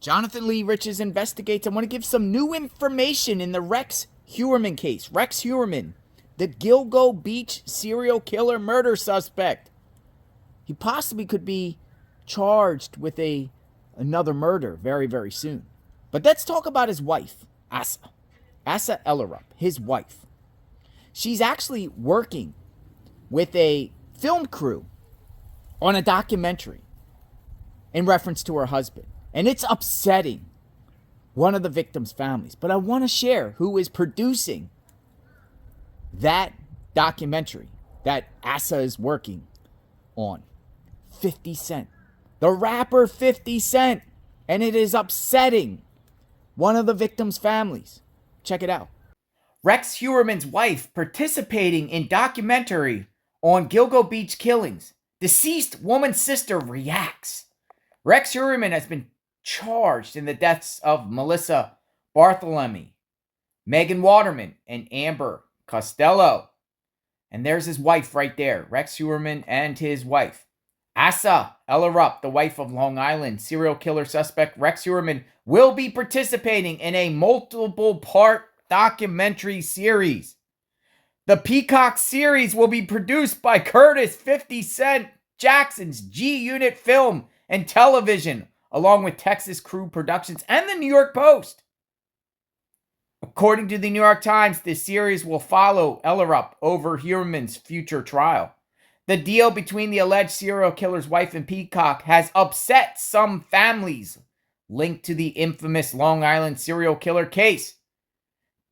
Jonathan Lee Riches investigates. I want to give some new information in the Rex Heuermann case. Rex Heuermann, the Gilgo Beach serial killer murder suspect. He possibly could be charged with another murder very, very soon. But let's talk about his wife, Asa Ellerup, his wife. She's actually working with a film crew on a documentary in reference to her husband. And it's upsetting one of the victims' families. But I want to share who is producing that documentary that Asa is working on. 50 Cent. The rapper 50 Cent. And it is upsetting one of the victims' families. Check it out. Rex Heuermann's wife participating in documentary on Gilgo Beach killings. Deceased woman's sister reacts. Rex Heuermann has been charged in the deaths of Melissa Barthelemy, Megan Waterman, and Amber Costello. And there's his wife right there, Rex Heuermann and his wife. Asa Ellerup, the wife of Long Island serial killer suspect Rex Heuermann, will be participating in a multiple-part documentary series. The Peacock series will be produced by Curtis 50 Cent Jackson's G-Unit Film and Television, along with Texas Crew Productions and the New York Post. According to the New York Times, this series will follow Ellerup over Heuermann's future trial. The deal between the alleged serial killer's wife and Peacock has upset some families linked to the infamous Long Island serial killer case.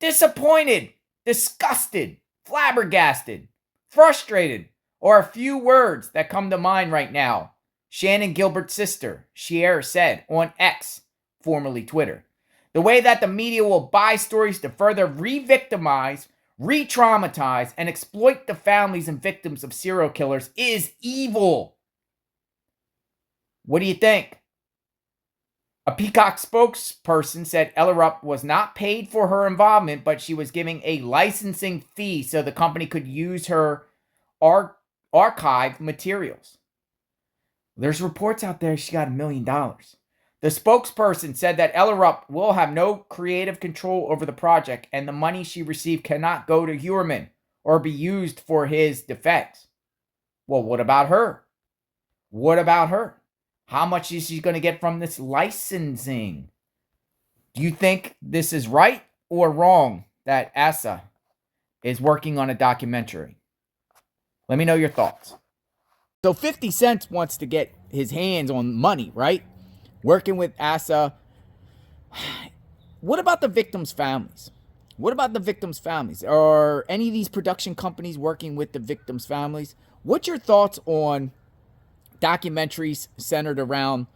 Disappointed, disgusted, flabbergasted, frustrated, are a few words that come to mind right now. Shannon Gilbert's sister, Shiera, said on X, formerly Twitter. The way that the media will buy stories to further re-victimize, re-traumatize, and exploit the families and victims of serial killers is evil. What do you think? A Peacock spokesperson said Ellerup was not paid for her involvement, but she was giving a licensing fee so the company could use her archived materials. There's reports out there she got $1 million. The spokesperson said that Ellerup will have no creative control over the project, and the money she received cannot go to Heuermann or be used for his defense. Well, what about her? What about her? How much is she going to get from this licensing? Do you think this is right or wrong that Asa is working on a documentary? Let me know your thoughts. So 50 Cent wants to get his hands on money, right? Working with Asa. What about the victims' families? What about the victims' families? Are any of these production companies working with the victims' families? What's your thoughts on documentaries centered around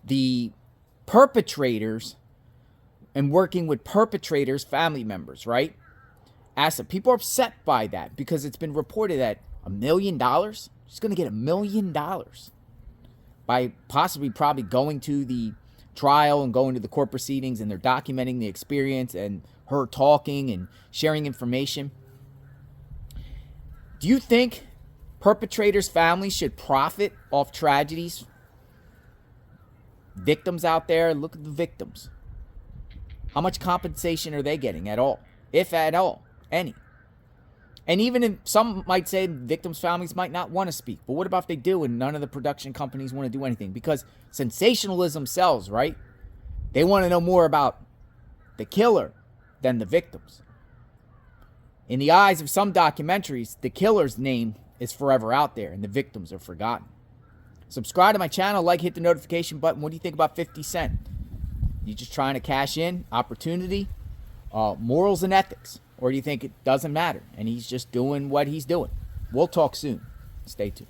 the perpetrators and working with perpetrators' family members, right? Asa, people are upset by that because it's been reported that $1 million? She's going to get $1 million by probably going to the trial and going to the court proceedings, and they're documenting the experience and her talking and sharing information. Do you think perpetrators' families should profit off tragedies? Victims out there, look at the victims. How much compensation are they getting at all? If at all, any. And even if some might say victims' families might not want to speak. But what about if they do and none of the production companies want to do anything? Because sensationalism sells, right? They want to know more about the killer than the victims. In the eyes of some documentaries, the killer's name is forever out there and the victims are forgotten. Subscribe to my channel, hit the notification button. What do you think about 50 Cent? You just trying to cash in? Opportunity? Morals and ethics? Or do you think it doesn't matter and he's just doing what he's doing? We'll talk soon. Stay tuned.